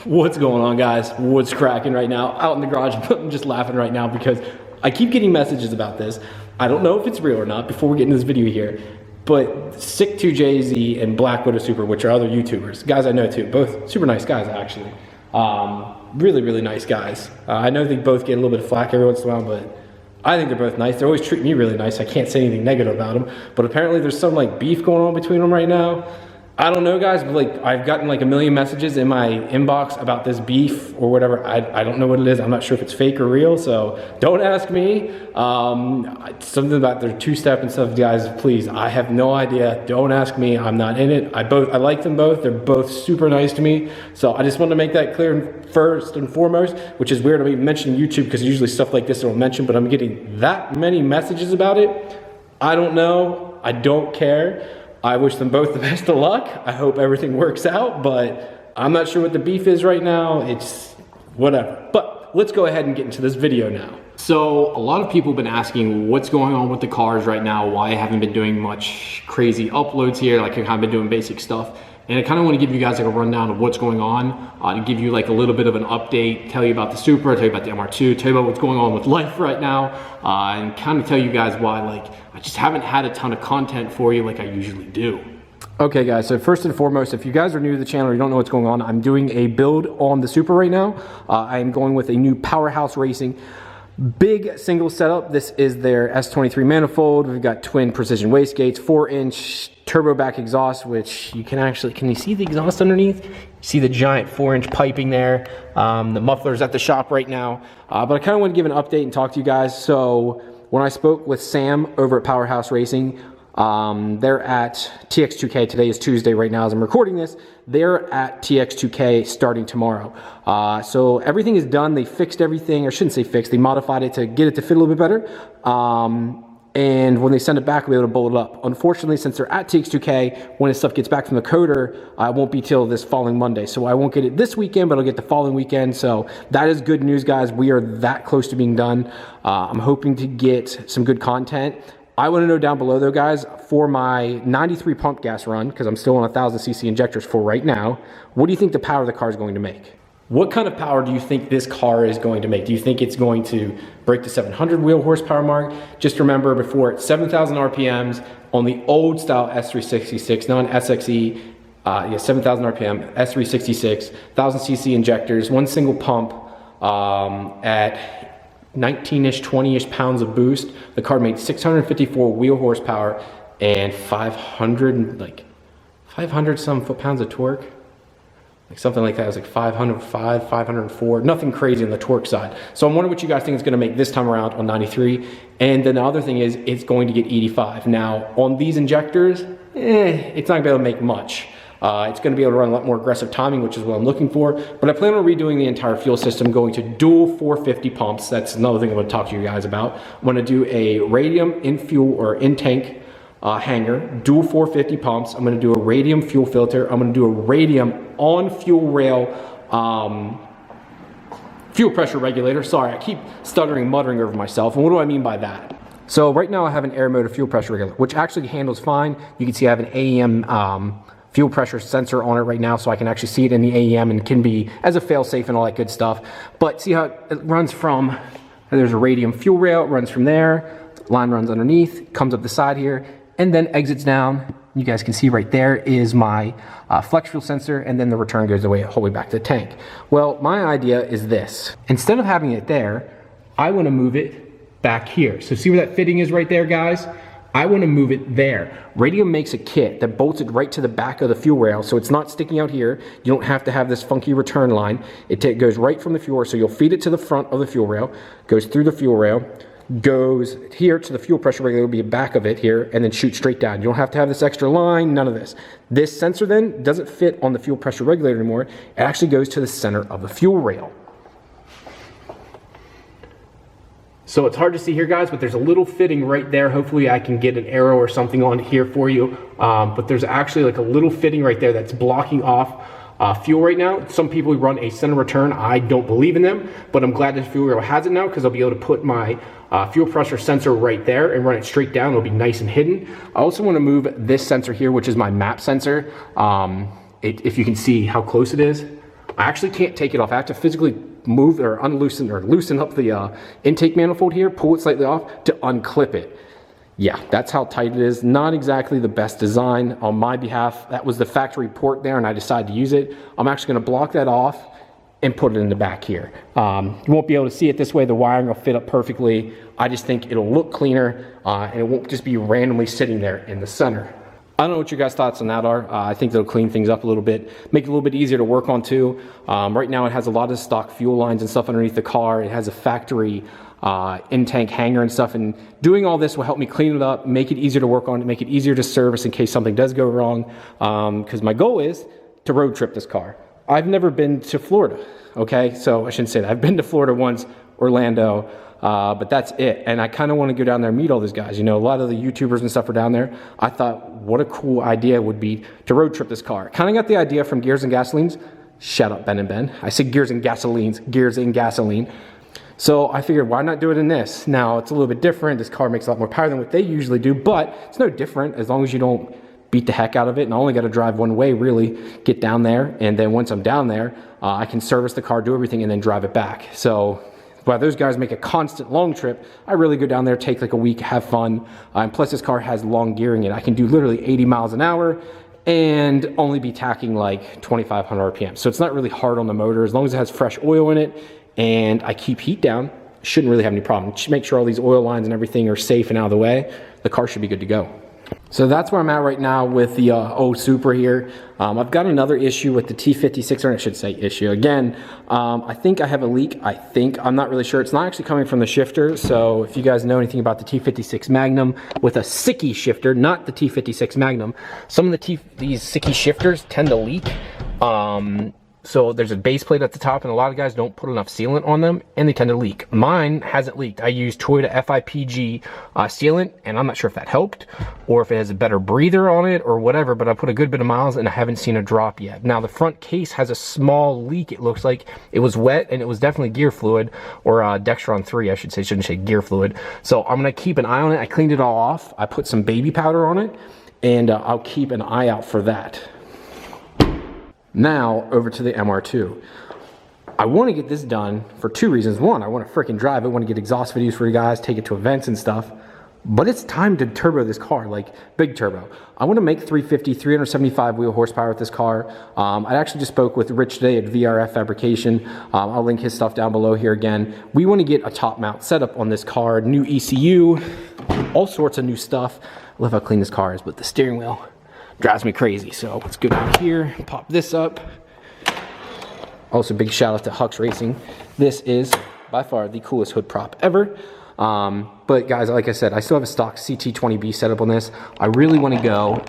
What's going on, guys? What's cracking right now? Out in the garage, I'm just laughing right now because I keep getting messages about this. I don't know if it's real or not before we get into this video here, but Sick2JZ and Black Widow Supra, which are other YouTubers, guys I know too, both super nice guys actually. Really, really nice guys. I know they both get a little bit of flack every once in a while, but I think they're both nice. They always treat me really nice. I can't say anything negative about them, but apparently there's some like beef going on between them right now. I don't know, guys, but like I've gotten like a million messages in my inbox about this beef or whatever. I don't know what it is. I'm not sure if it's fake or real, so don't ask me. Something about their two-step and stuff, guys, please. I have no idea. Don't ask me. I'm not in it. I like them both. They're both super nice to me. So I just want to make that clear first and foremost, which is weird. I'm even mentioning YouTube because usually stuff like this I don't mention, but I'm getting that many messages about it. I don't know. I don't care. I wish them both the best of luck. I hope everything works out, but I'm not sure what the beef is right now. It's whatever. But let's go ahead and get into this video now. So a lot of people have been asking what's going on with the cars right now, why I haven't been doing much crazy uploads here, like I've been doing basic stuff. And I kind of want to give you guys like a rundown of what's going on, to give you like a little bit of an update, tell you about the Supra, tell you about the MR2, tell you about what's going on with life right now, and kind of tell you guys why like I just haven't had a ton of content for you like I usually do. Okay guys, so first and foremost, if you guys are new to the channel or you don't know what's going on, I'm doing a build on the Supra right now. I am going with a new Powerhouse Racing big single setup. This is their S23 manifold. We've got twin precision wastegates, 4-inch turbo back exhaust, which you can you see the exhaust underneath? You see the giant 4-inch piping there. The muffler's at the shop right now. But I kind of want to give an update and talk to you guys. So when I spoke with Sam over at Powerhouse Racing, they're at TX2K. Today is Tuesday right now as I'm recording this. They're at TX2K starting tomorrow. So everything is done. They fixed everything, or I shouldn't say fixed, they modified it to get it to fit a little bit better. And when they send it back, we'll be able to bolt it up. Unfortunately, since they're at TX2K, when this stuff gets back from the coder, it won't be till this following Monday. So I won't get it this weekend, but I'll get the following weekend. So that is good news, guys. We are that close to being done. I'm hoping to get some good content. I want to know down below though, guys, for my 93 pump gas run, because I'm still on 1000cc injectors for right now, what do you think the power of the car is going to make? What kind of power do you think this car is going to make? Do you think it's going to break the 700 wheel horsepower mark? Just remember, before it's 7,000 RPMs on the old style S366, not an SXE, 7,000 RPM, S366, 1000cc injectors, one single pump at 19-ish, 20-ish pounds of boost. The car made 654 wheel horsepower and 500 some foot-pounds of torque. Like something like that. It was like 505, 504, nothing crazy on the torque side. So I'm wondering what you guys think it's gonna make this time around on 93. And then the other thing is it's going to get 85. Now on these injectors, it's not gonna be able to make much. It's going to be able to run a lot more aggressive timing, which is what I'm looking for. But I plan on redoing the entire fuel system, going to dual 450 pumps. That's another thing I'm going to talk to you guys about. I'm going to do a radium in fuel or in tank hanger, dual 450 pumps. I'm going to do a radium fuel filter. I'm going to do a radium on fuel rail fuel pressure regulator. Sorry, I keep stuttering, muttering over myself. And what do I mean by that? So right now I have an air motor fuel pressure regulator, which actually handles fine. You can see I have an AEM fuel pressure sensor on it right now, so I can actually see it in the AEM and can be as a fail-safe and all that good stuff. But see how it runs from, there's a radium fuel rail, it runs from there, line runs underneath, comes up the side here, and then exits down. You guys can see right there is my flex fuel sensor, and then the return goes away all the way back to the tank. Well, my idea is this. Instead of having it there, I want to move it back here. So see where that fitting is right there, guys? I want to move it there. Radium makes a kit that bolts it right to the back of the fuel rail, so it's not sticking out here. You don't have to have this funky return line. It goes right from the fuel rail, so you'll feed it to the front of the fuel rail, goes through the fuel rail, goes here to the fuel pressure regulator, will be the back of it here, and then shoot straight down. You don't have to have this extra line, none of this. This sensor then doesn't fit on the fuel pressure regulator anymore. It actually goes to the center of the fuel rail. So it's hard to see here, guys, but there's a little fitting right there. Hopefully I can get an arrow or something on here for you. But there's actually like a little fitting right there that's blocking off fuel right now. Some people run a center return. I don't believe in them, but I'm glad this fuel rail has it now because I'll be able to put my fuel pressure sensor right there and run it straight down. It'll be nice and hidden. I also want to move this sensor here, which is my map sensor. If you can see how close it is, I actually can't take it off. I have to physically move or unloosen or loosen up the intake manifold here, pull it slightly off to unclip it. Yeah, that's how tight it is. Not exactly the best design on my behalf. That was the factory port there and I decided to use it. I'm actually gonna block that off and put it in the back here. You won't be able to see it this way. The wiring will fit up perfectly. I just think it'll look cleaner and it won't just be randomly sitting there in the center. I don't know what your guys' thoughts on that are. I think they'll clean things up a little bit, make it a little bit easier to work on too. Right now it has a lot of stock fuel lines and stuff underneath the car. It has a factory in-tank hanger and stuff, and doing all this will help me clean it up, make it easier to work on, make it easier to service in case something does go wrong, because my goal is to road trip this car. I've never been to Florida, okay? So I shouldn't say that. I've been to Florida once, Orlando, but that's it. And I kind of want to go down there and meet all these guys. You know, a lot of the YouTubers and stuff are down there. I thought what a cool idea would be to road trip this car. Kind of got the idea from Gears and Gasolines. Shout out Ben and Ben. I said Gears and Gasolines, Gears and Gasoline. So I figured, why not do it in this? Now, it's a little bit different. This car makes a lot more power than what they usually do, but it's no different as long as you don't beat the heck out of it. And I only got to drive one way, really, get down there. And then once I'm down there, I can service the car, do everything, and then drive it back. So while those guys make a constant long trip, I really go down there, take like a week, have fun. And plus, this car has long gearing in it. I can do literally 80 miles an hour and only be tacking like 2,500 RPM. So it's not really hard on the motor. As long as it has fresh oil in it and I keep heat down, shouldn't really have any problem. Just make sure all these oil lines and everything are safe and out of the way. The car should be good to go. So that's where I'm at right now with the Supra here. I've got another issue with the T56, or I should say issue. Again, I think I have a leak. I'm not really sure. It's not actually coming from the shifter. So if you guys know anything about the T56 Magnum with a Sicky shifter, not the T56 Magnum, some of these Sicky shifters tend to leak. So there's a base plate at the top and a lot of guys don't put enough sealant on them and they tend to leak. Mine hasn't leaked. I use Toyota FIPG sealant and I'm not sure if that helped or if it has a better breather on it or whatever, but I put a good bit of miles and I haven't seen a drop yet. Now the front case has a small leak. It looks like it was wet and it was definitely gear fluid, or Dextron 3 I should say, shouldn't say gear fluid. So I'm gonna keep an eye on it. I cleaned it all off. I put some baby powder on it and I'll keep an eye out for that. Now, over to the MR2. I want to get this done for two reasons. One, I want to freaking drive it. I want to get exhaust videos for you guys, take it to events and stuff. But it's time to turbo this car, like big turbo. I want to make 375 wheel horsepower with this car. I actually just spoke with Rich today at VRF Fabrication. I'll link his stuff down below here again. We want to get a top mount setup on this car, new ECU, all sorts of new stuff. I love how clean this car is, but the steering wheel drives me crazy. So let's go down here, pop this up. Also, big shout out to Hux Racing. This is by far the coolest hood prop ever. But guys, like I said, I still have a stock CT20B setup on this. I really want to go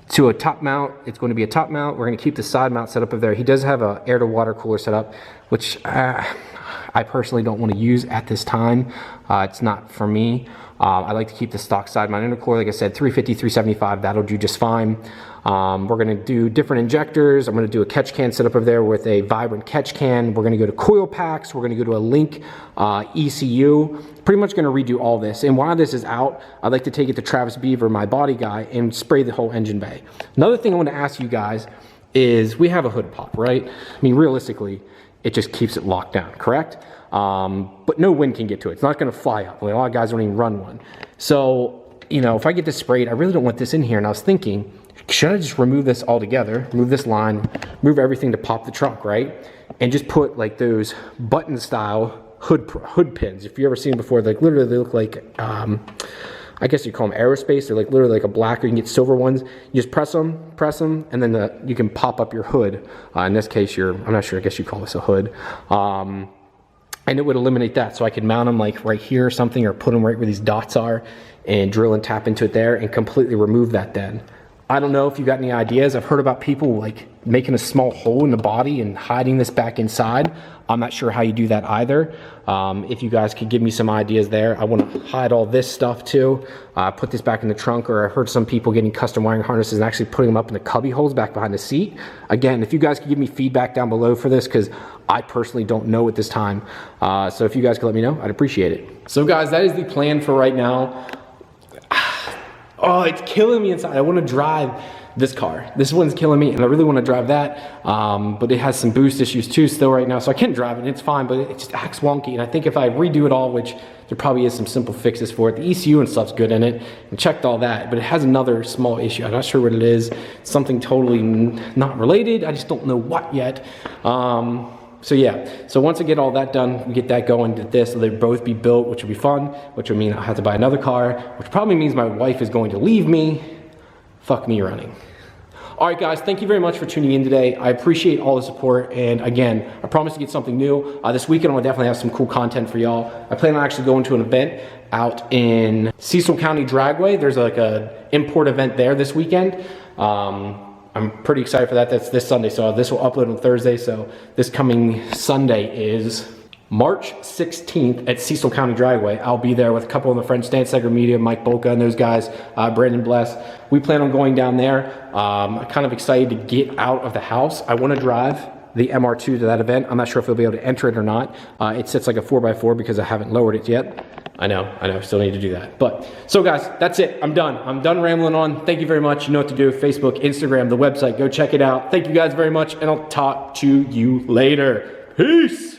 to a top mount. It's going to be a top mount. We're going to keep the side mount set up there. He does have a air to water cooler set up, which I personally don't want to use at this time. It's not for me. I like to keep the stock side mount intercooler. Like I said, 350, 375, that'll do just fine. We're gonna do different injectors. I'm gonna do a catch can setup over there with a vibrant catch can. We're gonna go to coil packs. We're gonna go to a Link ECU. Pretty much gonna redo all this. And while this is out, I'd like to take it to Travis Beaver, my body guy, and spray the whole engine bay. Another thing I want to ask you guys is, we have a hood pop, right? I mean, realistically, it just keeps it locked down, correct? But no wind can get to it. It's not going to fly up. Like, a lot of guys don't even run one. So, you know, if I get this sprayed, I really don't want this in here. And I was thinking, should I just remove this altogether, remove this line, move everything to pop the trunk, right? And just put like those button style hood pins. If you ever seen them before, like literally they look like, I guess you call them aerospace. They're like literally like a black, or you can get silver ones. You just press them, and then you can pop up your hood. In this case, I'm not sure, I guess you call this a hood. And it would eliminate that. So I could mount them like right here or something, or put them right where these dots are and drill and tap into it there and completely remove that then. I don't know if you got any ideas. I've heard about people like making a small hole in the body and hiding this back inside. I'm not sure how you do that either. If you guys could give me some ideas there. I want to hide all this stuff too. Put this back in the trunk, or I heard some people getting custom wiring harnesses and actually putting them up in the cubby holes back behind the seat. Again, if you guys could give me feedback down below for this, because I personally don't know at this time. So if you guys could let me know, I'd appreciate it. So guys, that is the plan for right now. Oh, it's killing me inside. I want to drive this car. This one's killing me, and I really want to drive that, but it has some boost issues too still right now, so I can drive it, and it's fine, but it just acts wonky, and I think if I redo it all, which there probably is some simple fixes for it, the ECU and stuff's good in it, and checked all that, but it has another small issue. I'm not sure what it is, something totally not related, I just don't know what yet. So yeah, so once I get all that done, we get that going to this, so they'll both be built, which will be fun, which will mean I'll have to buy another car, which probably means my wife is going to leave me. Fuck me running. All right, guys, thank you very much for tuning in today. I appreciate all the support, and again, I promise to get something new. This weekend, I'll definitely have some cool content for y'all. I plan on actually going to an event out in Cecil County Dragway. There's like a import event there this weekend. I'm pretty excited for that. That's this Sunday, so this will upload on Thursday. So this coming Sunday is March 16th at Cecil County Dragway. I'll be there with a couple of my friends, Stan Seger Media, Mike Bolka, and those guys, Brandon Bless. We plan on going down there. I'm kind of excited to get out of the house. I want to drive the MR2 to that event. I'm not sure if we'll be able to enter it or not. It sits like a 4x4 because I haven't lowered it yet. I know, still need to do that. But, so guys, that's it. I'm done rambling on. Thank you very much. You know what to do. Facebook, Instagram, the website. Go check it out. Thank you guys very much, and I'll talk to you later. Peace!